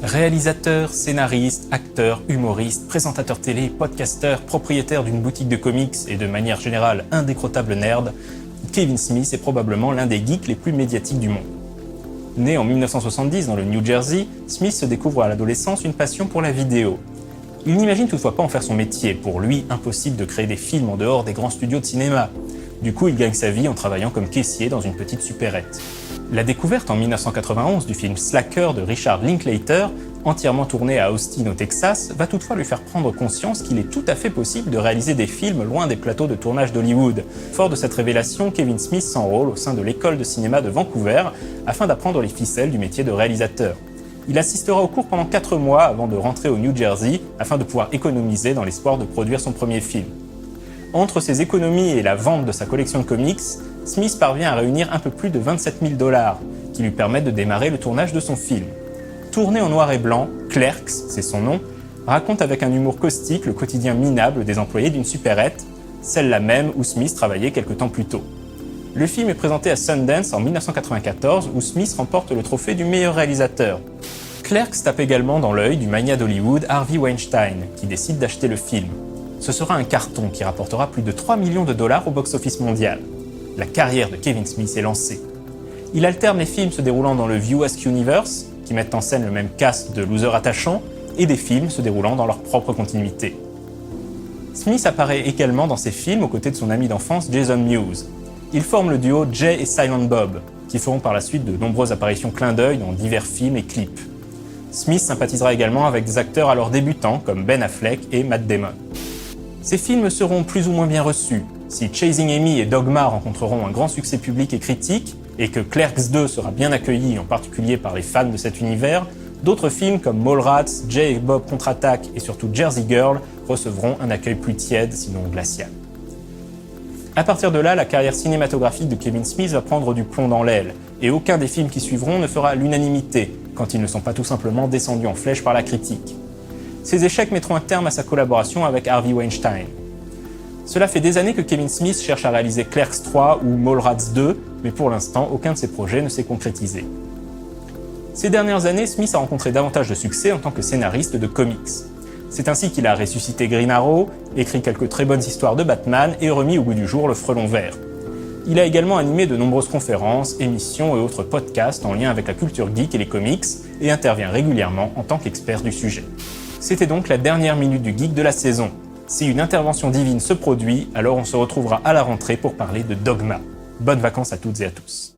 Réalisateur, scénariste, acteur, humoriste, présentateur télé, podcasteur, propriétaire d'une boutique de comics et de manière générale indécrottable nerd, Kevin Smith est probablement l'un des geeks les plus médiatiques du monde. Né en 1970 dans le New Jersey, Smith se découvre à l'adolescence une passion pour la vidéo. Il n'imagine toutefois pas en faire son métier, pour lui impossible de créer des films en dehors des grands studios de cinéma. Du coup, il gagne sa vie en travaillant comme caissier dans une petite supérette. La découverte en 1991 du film Slacker de Richard Linklater, entièrement tourné à Austin au Texas, va toutefois lui faire prendre conscience qu'il est tout à fait possible de réaliser des films loin des plateaux de tournage d'Hollywood. Fort de cette révélation, Kevin Smith s'enrôle au sein de l'école de cinéma de Vancouver afin d'apprendre les ficelles du métier de réalisateur. Il assistera au cours pendant 4 mois avant de rentrer au New Jersey afin de pouvoir économiser dans l'espoir de produire son premier film. Entre ses économies et la vente de sa collection de comics, Smith parvient à réunir un peu plus de 27 000 $, qui lui permettent de démarrer le tournage de son film. Tourné en noir et blanc, Clerks, c'est son nom, raconte avec un humour caustique le quotidien minable des employés d'une supérette, celle-là même où Smith travaillait quelque temps plus tôt. Le film est présenté à Sundance en 1994 où Smith remporte le trophée du meilleur réalisateur. Clerks tape également dans l'œil du magnat d'Hollywood Harvey Weinstein, qui décide d'acheter le film. Ce sera un carton qui rapportera plus de 3 millions de $ au box-office mondial. La carrière de Kevin Smith est lancée. Il alterne les films se déroulant dans le View-esque Universe, qui mettent en scène le même cast de losers attachants, et des films se déroulant dans leur propre continuité. Smith apparaît également dans ces films aux côtés de son ami d'enfance Jason Mewes. Ils forment le duo Jay et Silent Bob, qui feront par la suite de nombreuses apparitions clin d'œil dans divers films et clips. Smith sympathisera également avec des acteurs alors débutants comme Ben Affleck et Matt Damon. Ces films seront plus ou moins bien reçus. Si Chasing Amy et Dogma rencontreront un grand succès public et critique, et que Clerks 2 sera bien accueilli, en particulier par les fans de cet univers, d'autres films comme Mallrats, Jay et Bob Contre-Attaque et surtout Jersey Girl recevront un accueil plus tiède, sinon glacial. À partir de là, la carrière cinématographique de Kevin Smith va prendre du plomb dans l'aile, et aucun des films qui suivront ne fera l'unanimité, quand ils ne sont pas tout simplement descendus en flèche par la critique. Ces échecs mettront un terme à sa collaboration avec Harvey Weinstein. Cela fait des années que Kevin Smith cherche à réaliser Clerks 3 ou Mallrats 2, mais pour l'instant, aucun de ses projets ne s'est concrétisé. Ces dernières années, Smith a rencontré davantage de succès en tant que scénariste de comics. C'est ainsi qu'il a ressuscité Green Arrow, écrit quelques très bonnes histoires de Batman et remis au goût du jour le Frelon Vert. Il a également animé de nombreuses conférences, émissions et autres podcasts en lien avec la culture geek et les comics, et intervient régulièrement en tant qu'expert du sujet. C'était donc la dernière minute du Geek de la saison. Si une intervention divine se produit, alors on se retrouvera à la rentrée pour parler de Dogma. Bonnes vacances à toutes et à tous.